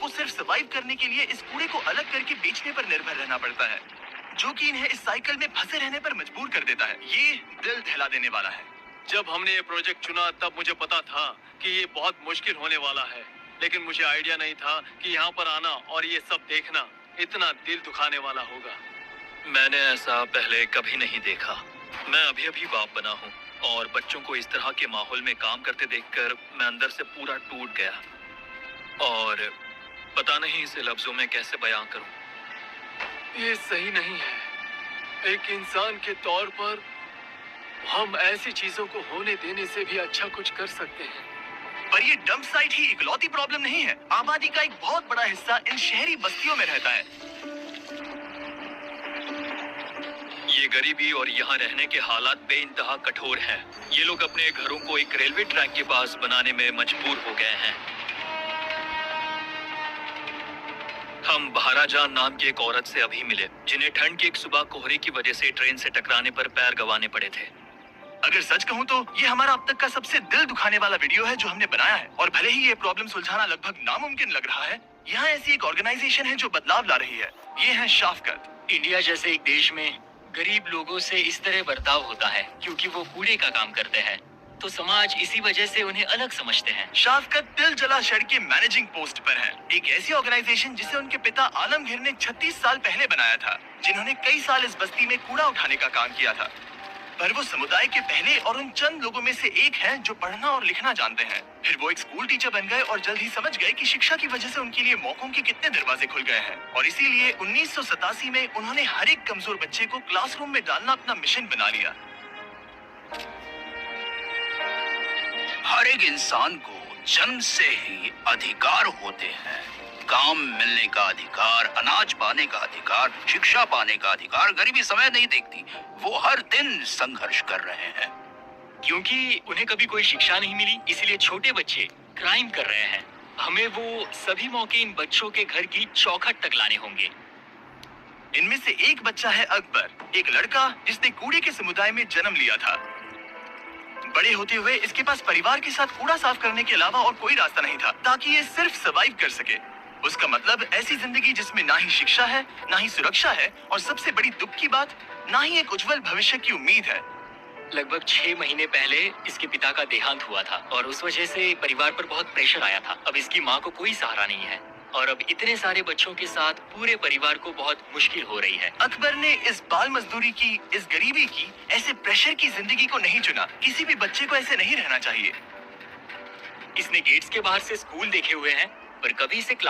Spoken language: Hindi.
को सिर्फ सर्वाइव करने के लिए इस कूड़े को अलग करके बेचने पर निर्भर रहना पड़ता है, जो कि इन्हें इस साइकिल में फंसे रहने पर मजबूर कर देता है। ये दिल दहला देने वाला है। जब हमने ये प्रोजेक्ट चुना तब मुझे पता था कि ये बहुत मुश्किल होने वाला है, लेकिन मुझे आइडिया नहीं था कि यहाँ पर आना और ये सब देखना इतना दिल दुखाने वाला होगा। मैंने ऐसा पहले कभी नहीं देखा। मैं अभी अभी बाप बना हूँ और बच्चों को इस तरह के माहौल में काम करते देखकर मैं अंदर से पूरा टूट गया और पता नहीं इसे लफ्जों में कैसे बयां करूं। ये सही नहीं है। एक इंसान के तौर पर हम ऐसी चीजों को होने देने से भी अच्छा कुछ कर सकते हैं। पर ये डंप साइट ही इकलौती प्रॉब्लम नहीं है। आबादी का एक बहुत बड़ा हिस्सा इन शहरी बस्तियों में रहता है। ये गरीबी और यहाँ रहने के हालात बेइंतहा कठोर हैं। ये लोग अपने घरों को एक रेलवे ट्रैक के पास बनाने में मजबूर हो गए हैं। हम बहाराजान नाम की एक औरत से अभी मिले, जिन्हें ठंड की एक सुबह कोहरे की वजह से ट्रेन से टकराने पर पैर गंवाने पड़े थे। अगर सच कहूं तो ये हमारा अब तक का सबसे दिल दुखाने वाला वीडियो है जो हमने बनाया है। और भले ही ये प्रॉब्लम सुलझाना लगभग नामुमकिन लग रहा है, यहाँ ऐसी एक ऑर्गेनाइजेशन है जो बदलाव ला रही है। ये है शाफकत। इंडिया जैसे एक देश में गरीब लोगों से इस तरह बर्ताव होता है क्योंकि वो कूड़े का काम करते हैं, तो समाज इसी वजह से उन्हें अलग समझते हैं। शाफकत दिल जला शहर के मैनेजिंग पोस्ट पर है। एक ऐसी ऑर्गेनाइजेशन जिसे उनके पिता आलमगीर ने 36 साल पहले बनाया था, जिन्होंने कई साल इस बस्ती में कूड़ा उठाने का काम किया था। पर वो समुदाय के पहले और उन चंद लोगों में से एक हैं जो पढ़ना और लिखना जानते हैं। फिर वो एक स्कूल टीचर बन गए और जल्द ही समझ गए कि शिक्षा की वजह से उनके लिए मौकों के कितने दरवाजे खुल गए हैं। और इसीलिए 1987 में उन्होंने हर एक कमजोर बच्चे को क्लासरूम में डालना अपना मिशन बना लिया। हर एक इंसान को जन्म से ही अधिकार होते हैं। काम मिलने का अधिकार, अनाज पाने का अधिकार, शिक्षा पाने का अधिकार। गरीबी समय नहीं देखती, वो हर दिन संघर्ष कर रहे हैं। क्योंकि उन्हें कभी कोई शिक्षा नहीं मिली, इसलिए छोटे बच्चे क्राइम कर रहे हैं। हमें वो सभी मौके इन बच्चों के घर की चौखट तक लाने होंगे। इनमें से एक बच्चा है अकबर, एक लड़का जिसने कूड़े के समुदाय में जन्म लिया था। बड़े होते हुए इसके पास परिवार के साथ कूड़ा साफ करने के अलावा और कोई रास्ता नहीं था ताकि ये सिर्फ सर्वाइव कर सके। उसका मतलब ऐसी जिंदगी जिसमें ना ही शिक्षा है, ना ही सुरक्षा है, और सबसे बड़ी दुख की बात, ना ही एक उज्जवल भविष्य की उम्मीद है। लगभग 6 महीने पहले इसके पिता का देहांत हुआ था और उस वजह से परिवार पर बहुत प्रेशर आया था। अब इसकी माँ को कोई सहारा नहीं है और अब इतने सारे बच्चों के साथ पूरे परिवार को बहुत मुश्किल हो रही है। अकबर ने इस बाल मजदूरी की, इस गरीबी की, ऐसे प्रेशर की जिंदगी को नहीं चुना। किसी भी बच्चे को ऐसे नहीं रहना चाहिए। इसने गेट्स के बाहर से स्कूल देखे हुए हैं, पर कभी इसे क्लास